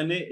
NA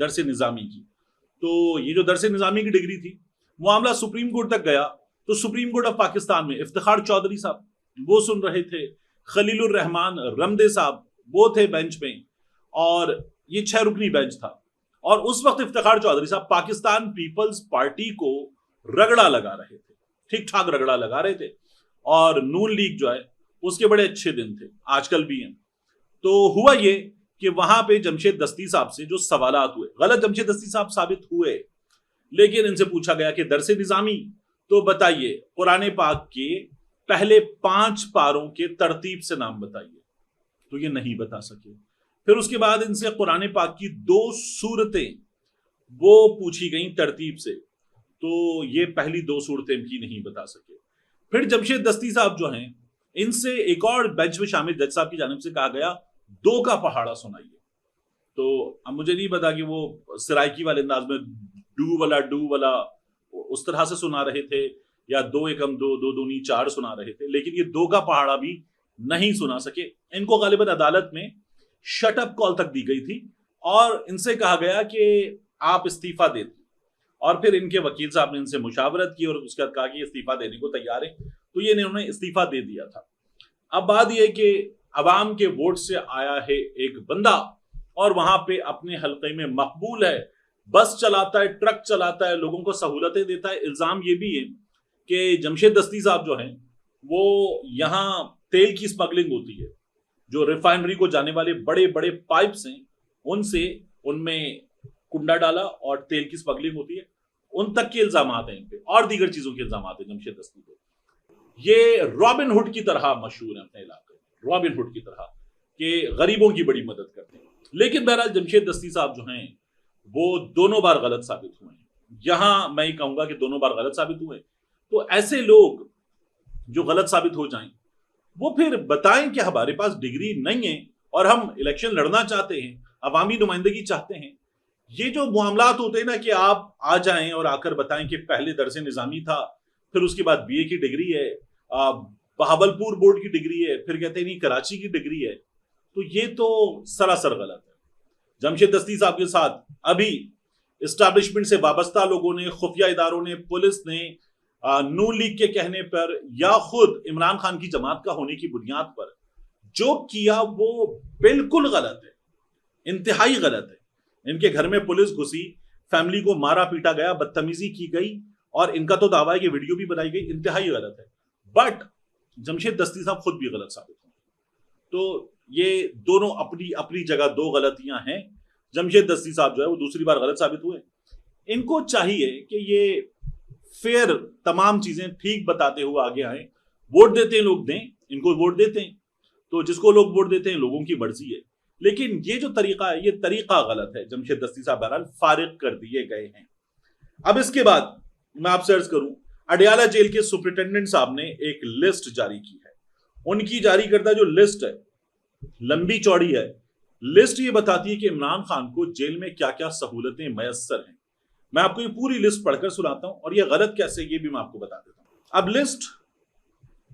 درس نظامی کی. تو یہ جو درس نظامی کی ڈگری تھی معاملہ سپریم کورٹ تک گیا. تو سپریم کورٹ آف پاکستان میں افتخار چودھری صاحب وہ سن رہے تھے, خلیل الرحمان رمدے صاحب وہ تھے بینچ میں, اور یہ 6 رکنی بینچ تھا. اور اس وقت افتخار چودھری صاحب پاکستان پیپلز پارٹی کو رگڑا لگا رہے تھے, ٹھیک ٹھاک رگڑا لگا رہے تھے, اور نون لیگ جو ہے اس کے بڑے اچھے دن تھے, آج کل بھی ہیں. تو ہوا یہ کہ وہاں پہ جمشید دستی صاحب سے جو سوالات ہوئے, غلط جمشید دستی صاحب ثابت ہوئے, لیکن ان سے پوچھا گیا کہ درس نظامی تو بتائیے قرآن پاک کے پہلے 5 پاروں کے ترتیب سے نام بتائیے, تو یہ نہیں بتا سکے. پھر اس کے بعد ان سے قرآن پاک کی 2 سورتیں وہ پوچھی گئیں ترتیب سے, تو یہ پہلی 2 سورتیں بھی نہیں بتا سکے. پھر جمشید دستی صاحب جو ہیں ان سے ایک اور بینچ میں شامل جج صاحب کی جانب سے کہا گیا 2 کا پہاڑا سنائیے. تو اب مجھے نہیں پتا کہ وہ سرائکی والے انداز میں ڈو والا اس طرح سے سنا رہے تھے یا 2 ایکم 2 2 دونی 4 سنا رہے تھے, لیکن یہ 2 کا پہاڑا بھی نہیں سنا سکے. ان کو غالباً عدالت میں شٹ اپ کال تک دی گئی تھی اور ان سے کہا گیا کہ آپ استعفیٰ دے دیں, اور پھر ان کے وکیل صاحب نے ان سے مشاورت کی اور اس کے بعد کہا کہ استعفیٰ دینے کو تیار ہیں, تو یہ انہوں نے استعفیٰ دے دیا تھا. اب بات یہ کہ عوام کے ووٹ سے آیا ہے ایک بندہ اور وہاں پہ اپنے حلقے میں مقبول ہے, بس چلاتا ہے, ٹرک چلاتا ہے, لوگوں کو سہولتیں دیتا ہے. الزام یہ بھی ہے کہ جمشید دستی صاحب جو ہیں وہ یہاں تیل کی اسمگلنگ ہوتی ہے, جو ریفائنری کو جانے والے بڑے بڑے پائپس ہیں ان سے ان میں کنڈا ڈالا اور تیل کی اسمگلنگ ہوتی ہے, ان تک کے الزامات ہیں ان پہ, اور دیگر چیزوں کے الزامات ہیں جمشید دستی پہ. یہ رابن ہوڈ کی طرح مشہور ہیں اپنے علاقے میں, رابن ہوڈ کی طرح کہ غریبوں کی بڑی مدد کرتے ہیں. لیکن بہرحال جمشید دستی صاحب جو ہیں وہ دونوں بار غلط ثابت ہوئے ہیں. یہاں میں یہ کہوں گا کہ دونوں بار غلط ثابت ہوئے. تو ایسے لوگ جو غلط ثابت ہو جائیں وہ پھر بتائیں کہ ہمارے پاس ڈگری نہیں ہے اور ہم الیکشن لڑنا چاہتے ہیں, عوامی نمائندگی چاہتے ہیں. یہ جو معاملات ہوتے ہیں نا کہ آپ آ جائیں اور آ کر بتائیں کہ پہلے درس نظامی تھا, پھر اس کے بعد BA کی ڈگری ہے, بہاولپور بورڈ کی ڈگری ہے, پھر کہتے ہیں نہیں کراچی کی ڈگری ہے, تو یہ تو سراسر غلط ہے. جمشید دستی صاحب کے ساتھ ابھی اسٹیبلشمنٹ سے وابستہ لوگوں نے, خفیہ اداروں نے, پولیس نے نون لیگ کے کہنے پر یا خود عمران خان کی جماعت کا ہونے کی بنیاد پر جو کیا وہ بالکل غلط ہے, انتہائی غلط ہے. ان کے گھر میں پولیس گھسی, فیملی کو مارا پیٹا گیا, بدتمیزی کی گئی, اور ان کا تو دعویٰ ہے کہ ویڈیو بھی بنائی گئی, انتہائی غلط ہے. بٹ جمشید دستی صاحب خود بھی غلط ثابت ہوئے. تو یہ دونوں اپنی اپنی جگہ 2 غلطیاں ہیں. جمشید دستی صاحب جو ہے وہ دوسری بار غلط ثابت ہوئے. ان کو چاہیے کہ یہ فیئر تمام چیزیں ٹھیک بتاتے ہوئے آگے آئیں. ووٹ دیتے ہیں لوگ, دیں ان کو ووٹ دیتے ہیں, تو جس کو لوگ ووٹ دیتے ہیں لوگوں کی مرضی ہے. لیکن یہ جو طریقہ ہے یہ طریقہ غلط ہے. جمشید دستی صاحب بہرحال فارغ کر دیے گئے ہیں. اب اس کے بعد میں آپ سے عرض کروں, اڈیالہ جیل کے سپرنٹینڈنٹ صاحب نے ایک لسٹ جاری کی ہے. ان کی جاری کردہ جو لسٹ ہے لمبی چوڑی ہے. لسٹ یہ بتاتی ہے کہ عمران خان کو جیل میں کیا کیا سہولتیں میسر ہیں. میں آپ کو یہ پوری لسٹ پڑھ کر سناتا ہوں اور یہ غلط کیسے یہ بھی میں آپ کو بتا دیتا ہوں. اب لسٹ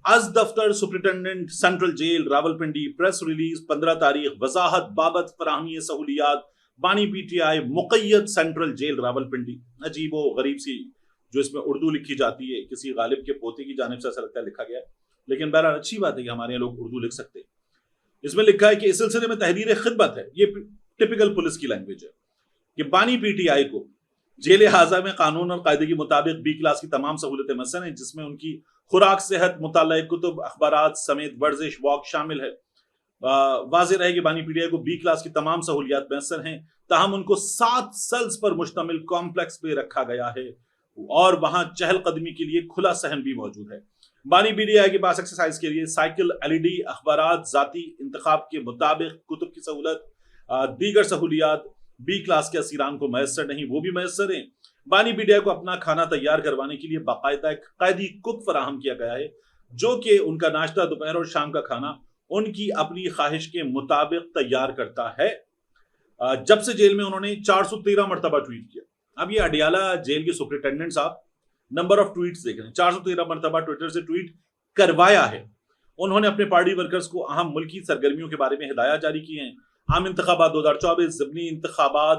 از دفتر superintendent central jail Rawalpindi, press release 15 تاریخ, وضاحت بابت فراہمی سہولیات بانی PTI مقید سینٹرل جیل راولپنڈی. عجیب و غریب سی جو اس میں اردو لکھی جاتی ہے, کسی غالب کے پوتے کی جانب سے ایسا لگتا ہے لکھا گیا ہے, لیکن بہرحال اچھی بات ہے کہ ہمارے یہاں لوگ اردو لکھ سکتے ہیں. اس میں لکھا ہے کہ اس سلسلے میں تحریر خدمت ہے, یہ ٹپیکل پولیس کی لینگویج ہے, کہ بانی PTI کو جیل حاضہ میں قانون اور قاعدے کے مطابق B کلاس کی تمام سہولتیں میسر ہیں, جس میں ان کی خوراک, صحت, مطالعہ کتب, اخبارات سمیت ورزش, واک شامل ہے. واضح رہے کہ بانی PTI کو B کلاس کی تمام سہولیات میسر ہیں, تاہم ان کو 7 سیلز پر مشتمل کمپلیکس پہ رکھا گیا ہے اور وہاں چہل قدمی کے لیے کھلا صحن بھی موجود ہے. بانی PTI کے پاس ایکسرسائز کے لیے سائیکل, LED, اخبارات, ذاتی انتخاب کے مطابق کتب کی سہولت, دیگر سہولیات B کلاس کے اسیران کو میسر نہیں, وہ بھی میسر ہیں. بانی PTI کو اپنا کھانا تیار کروانے کے لیے باقاعدہ ایک قیدی کک فراہم کیا گیا ہے, جو کہ ان کا ناشتہ, دوپہر اور شام کا کھانا ان کی اپنی خواہش کے مطابق تیار کرتا ہے. جب سے جیل میں انہوں نے 413 مرتبہ ٹویٹ کیا. اب یہ اڈیالہ جیل کے سپرنٹینڈنٹ صاحب نمبر آف ٹویٹس دیکھ رہے ہیں, 413 مرتبہ ٹویٹر سے ٹویٹ کروایا ہے. انہوں نے اپنے پارٹی ورکرز کو اہم ملکی سرگرمیوں کے بارے میں ہدایات جاری کی ہیں. عام انتخابات 2024, ضمنی انتخابات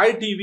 ITV,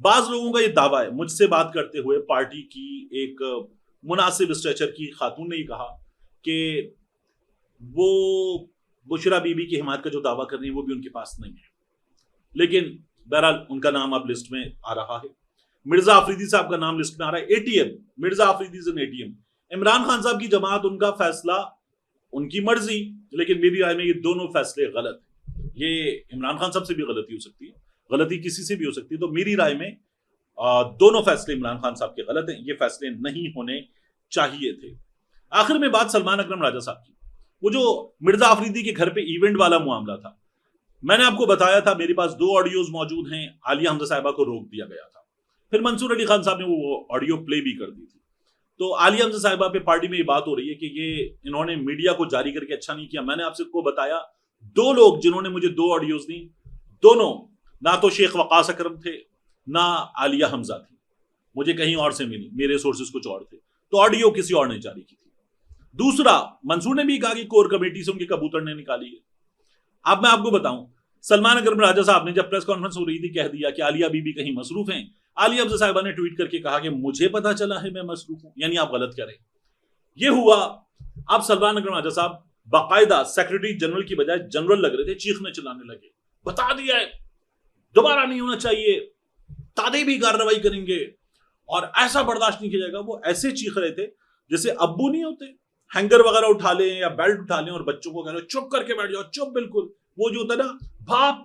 بعض لوگوں کا یہ دعویٰ ہے, مجھ سے بات کرتے ہوئے پارٹی کی ایک مناسب اسٹریچر کی خاتون نے یہ کہا کہ وہ بشرا بی بی کی حمایت کا جو دعویٰ کر رہی ہیں وہ بھی ان کے پاس نہیں ہے, لیکن بہرحال ان کا نام اب لسٹ میں آ رہا ہے. مرزا آفریدی صاحب کا نام لسٹ میں آ رہا ہے. A T M, Mirza Afridi is N A T M. Imran Khan صاحب کی جماعت, ان کا فیصلہ, ان کی مرضی, لیکن میری رائے میں یہ دونوں فیصلے غلط ہیں. یہ عمران خان صاحب سے بھی غلطی ہو سکتی ہے, غلطی کسی سے بھی ہو سکتی ہے, تو میری رائے میں دونوں فیصلے عمران خان صاحب کے غلط ہیں, یہ فیصلے نہیں ہونے چاہیے تھے. آخر میں بات سلمان اکرم راجہ صاحب کی, وہ جو مرزا آفریدی کے گھر پہ ایونٹ والا معاملہ تھا, میں نے آپ کو بتایا تھا میرے پاس 2 آڈیوز موجود ہیں, عالیہ حمزہ صاحبہ کو روک دیا گیا تھا, پھر منصور علی خان صاحب نے وہ آڈیو پلے بھی کر دی تھی. تو عالیہ حمزہ صاحبہ پہ پارٹی میں یہ بات ہو رہی ہے کہ یہ انہوں نے میڈیا کو جاری کر کے اچھا نہیں کیا. میں نے آپ سے کو بتایا 2 لوگ جنہوں نے مجھے 2 آڈیوز دی, دونوں نہ تو شیخ وقاص اکرم تھے نہ عالیہ حمزہ تھی, مجھے کہیں اور سے ملی, میرے سورسز کچھ اور تھے, تو آڈیو کسی اور نے جاری کی تھی. دوسرا, منصور نے بھی کہا کہ کور کمیٹی سے ان کے کبوتر نے نکالی ہے. اب میں آپ کو بتاؤں, سلمان اکرم راجہ صاحب نے جب پریس کانفرنس ہو رہی تھی کہہ دیا کہ عالیہ بی بی کہیں مصروف ہیں. عالیہ حمزہ صاحبہ نے ٹویٹ کر کے کہا کہ مجھے پتا چلا ہے میں مصروف ہوں, یعنی آپ غلط کریں. یہ ہوا. اب سلمان اکرم راجہ صاحب باقاعدہ سیکرٹری جنرل کی بجائے جنرل لگ رہے تھے, چیخنے چلانے لگے, بتا دیا ہے دوبارہ نہیں ہونا چاہیے, تادے بھی کارروائی کریں گے اور ایسا برداشت نہیں کیا جائے گا. وہ ایسے چیخ رہے تھے جیسے ابو نہیں ہوتے, ہینگر وغیرہ اٹھا لیں یا بیلٹ اٹھا لیں اور بچوں کو کہہ رہے چپ کر کے بیٹھ جاؤ, چپ بالکل, وہ جو ہوتا ہے نا بھاپ,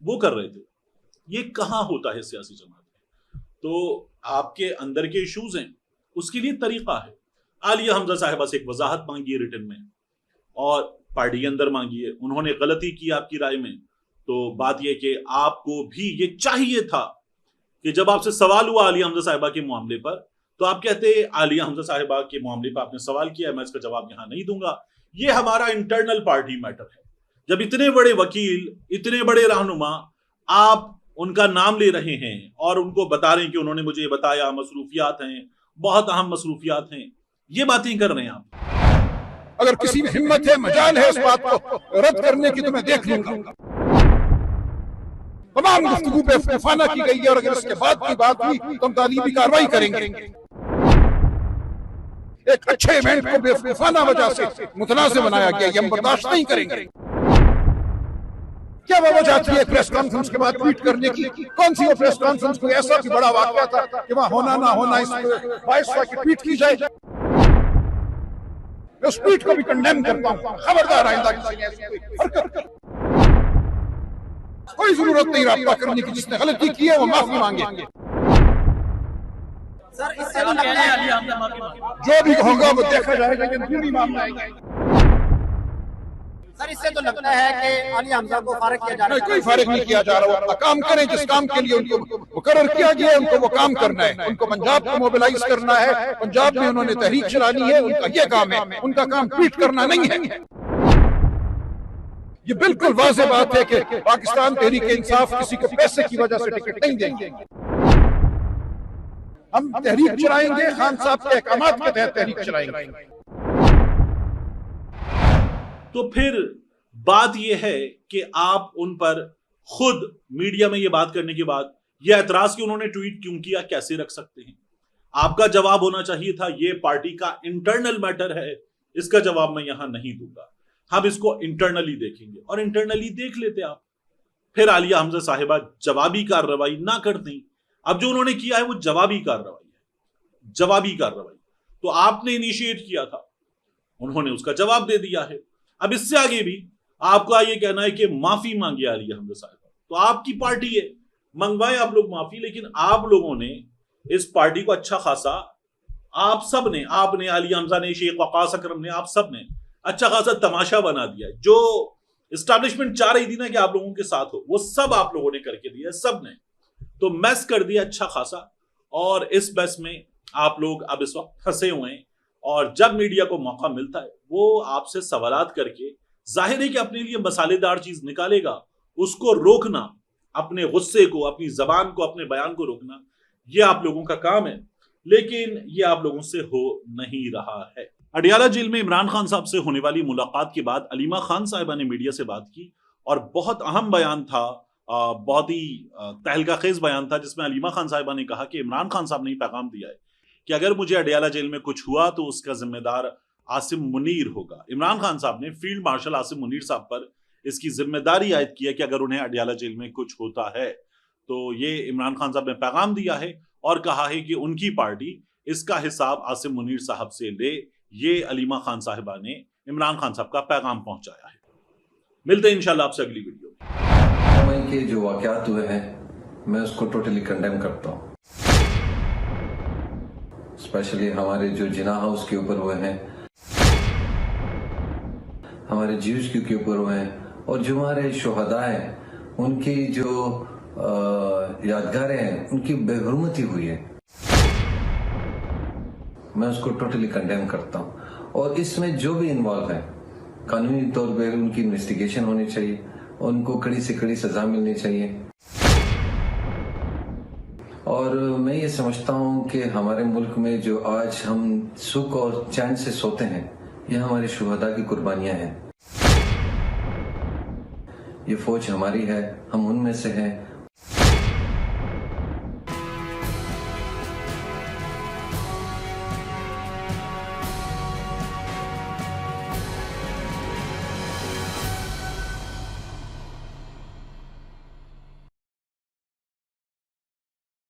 وہ کر رہے تھے. یہ کہاں ہوتا ہے سیاسی جماعت میں؟ تو آپ کے اندر کے ایشوز ہیں, اس کے لیے طریقہ ہے. عالیہ حمزہ صاحبہ سے ایک وضاحت مانگی ہے ریٹن میں, اور پارٹی کے اندر مانگی ہے. انہوں نے غلطی کی آپ کی رائے میں, تو بات یہ کہ آپ کو بھی یہ چاہیے تھا کہ جب آپ سے سوال ہوا عالیہ حمزہ صاحبہ کے معاملے پر, تو آپ کہتے عالیہ حمزہ صاحبہ کے معاملے پر آپ نے سوال کیا ہے, میں اس کا جواب یہاں نہیں دوں گا, یہ ہمارا انٹرنل پارٹی میٹر ہے. جب اتنے بڑے وکیل, اتنے بڑے رہنما, آپ ان کا نام لے رہے ہیں اور ان کو بتا رہے ہیں کہ انہوں نے مجھے بتایا مصروفیات ہیں, بہت اہم مصروفیات ہیں, یہ باتیں کر رہے ہیں آپ. اگر کسی میں ہمت ہے, مجال ہے اس بات کو رد کرنے کی, تو میں دیکھ لوں گا. تمام گفتگو بے وقوفانہ کی گئی ہے, اور اگر اس کے بعد کی بات ہوئی تو ہم تعلیمی کارروائی کریں گے. ایک اچھے ایونٹ کو بے وقوفانہ وجہ سے متنازع بنایا گیا, یہ ہم برداشت نہیں کریں گے. کیا وہ وجہ تھی ایک پریس کانفرنس کے بعد ٹویٹ کرنے کی؟ کون سی وہ پریس کانفرنس کوئی ایسا بھی بڑا واقعہ تھا کہ وہاں ہونا نہ ہونا اس باعث ہوا کہ ٹویٹ کی جائے؟ میں اس ٹویٹ کو بھی کنڈیم کرتا ہوں. خبردار آئندہ کسی نے ایسی کوئی حرکت کی, کوئی ضرورت نہیں رابطہ کرنے کی. جس نے غلطی کی ہے وہ معافی مانگے. جو بھی ہوگا وہ دیکھا جائے گا, یہ پوری معاملہ ہے. سر اس سے تو لگتا ہے کہ عالیہ حمزہ کو فارغ کیا جا رہا ہے. کوئی فارغ نہیں کیا جا رہا. وہ اپنا کام کریں, جس کام کے لیے ان کو مقرر کیا گیا ہے ان کو وہ کام کرنا ہے. ان کو پنجاب کو موبلائز کرنا ہے, پنجاب میں انہوں نے تحریک چلانی ہے, ان کا یہ کام ہے. ان کا کام ٹویٹ کرنا نہیں ہے. یہ بالکل واضح بات ہے کہ پاکستان تحریک انصاف کسی کو پیسے کی وجہ سے ٹکٹ نہیں دیں گے. ہم تحریک چلائیں گے, خان صاحب کے احکامات کے تحت تحریک چلائیں گے. تو پھر بات یہ ہے کہ آپ ان پر خود میڈیا میں یہ بات کرنے کے بعد یہ اعتراض کہ انہوں نے ٹویٹ کیوں کیا کیسے رکھ سکتے ہیں؟ آپ کا جواب ہونا چاہیے تھا یہ پارٹی کا انٹرنل میٹر ہے, اس کا جواب میں یہاں نہیں دوں گا, ہم اس کو انٹرنلی دیکھیں گے. اور انٹرنلی دیکھ لیتے آپ. پھر عالیہ حمزہ صاحبہ جوابی کارروائی نہ کرتی. اب جو انہوں نے کیا ہے وہ جوابی کارروائی ہے, جوابی کارروائی. تو آپ نے انیشیٹ کیا تھا, انہوں نے اس کا جواب دے دیا ہے. اب اس سے آگے بھی آپ کا یہ کہنا ہے کہ معافی مانگے عالیہ حمزہ صاحبہ, تو آپ کی پارٹی ہے, منگوائے آپ لوگ معافی. لیکن آپ لوگوں نے اس پارٹی کو اچھا خاصا, آپ سب نے, آپ نے, عالیہ حمزہ نے, شیخ وقاص اکرم نے, آپ سب نے اچھا خاصا تماشا بنا دیا. جو اسٹیبلشمنٹ چاہ رہی تھی نا کہ آپ لوگوں کے ساتھ ہو, وہ سب آپ لوگوں نے کر کے دیا, سب نے. تو میس کر دیا اچھا خاصا, اور اس میس میں آپ لوگ اب اس وقت پھنسے ہوئے ہیں. اور جب میڈیا کو موقع ملتا ہے وہ آپ سے سوالات کر کے ظاہر ہے کہ اپنے لیے مسالے دار چیز نکالے گا, اس کو روکنا, اپنے غصے کو, اپنی زبان کو, اپنے بیان کو روکنا, یہ آپ لوگوں کا کام ہے. لیکن یہ آپ لوگوں سے ہو نہیں رہا ہے. اڈیالہ جیل میں عمران خان صاحب سے ہونے والی ملاقات کے بعد علیمہ خان صاحبہ نے میڈیا سے بات کی, اور بہت اہم بیان تھا بہت ہی تہلکہ خیز بیان تھا جس میں علیمہ خان صاحبہ نے کہا کہ عمران خان صاحب نے یہ پیغام دیا ہے کہ اگر مجھے اڈیالہ جیل میں کچھ ہوا تو اس کا ذمہ دار عاصم منیر ہوگا. عمران خان صاحب نے فیلڈ مارشل عاصم منیر صاحب پر اس کی ذمہ داری عائد کی ہے کہ اگر انہیں اڈیالہ جیل میں کچھ ہوتا ہے تو یہ عمران خان صاحب نے پیغام دیا ہے اور کہا ہے کہ ان کی پارٹی اس کا حساب عاصم منیر صاحب سے لے. یہ علیمہ خان صاحبہ نے عمران خان صاحب کا پیغام پہنچایا ہے. ملتے ہیں انشاءاللہ آپ سے اگلی ویڈیو میں. کے جو واقعات ہوئے ہیں میں اس کو ٹوٹلی کنڈیم کرتا ہوں. اسپیشلی ہمارے جو جناح ہاؤس کے اوپر ہوئے ہیں, ہمارے جیوز کے اوپر ہوئے ہیں, اور جو ہمارے شہداء ہیں ان کی جو یادگاریں ہیں ان کی بے حرمتی ہوئی ہے, میں اس کو ٹوٹلی کنڈیم کرتا ہوں. اور اس میں جو بھی انوالو ہیں قانونی طور پہ ان کی انویسٹیگیشن ہونی چاہیے, ان کو کڑی سے کڑی سزا ملنی چاہیے. اور میں یہ سمجھتا ہوں کہ ہمارے ملک میں جو آج ہم سکھ اور چین سے سوتے ہیں یہ ہمارے شہداء کی قربانیاں ہیں. یہ فوج ہماری ہے, ہم ان میں سے ہیں.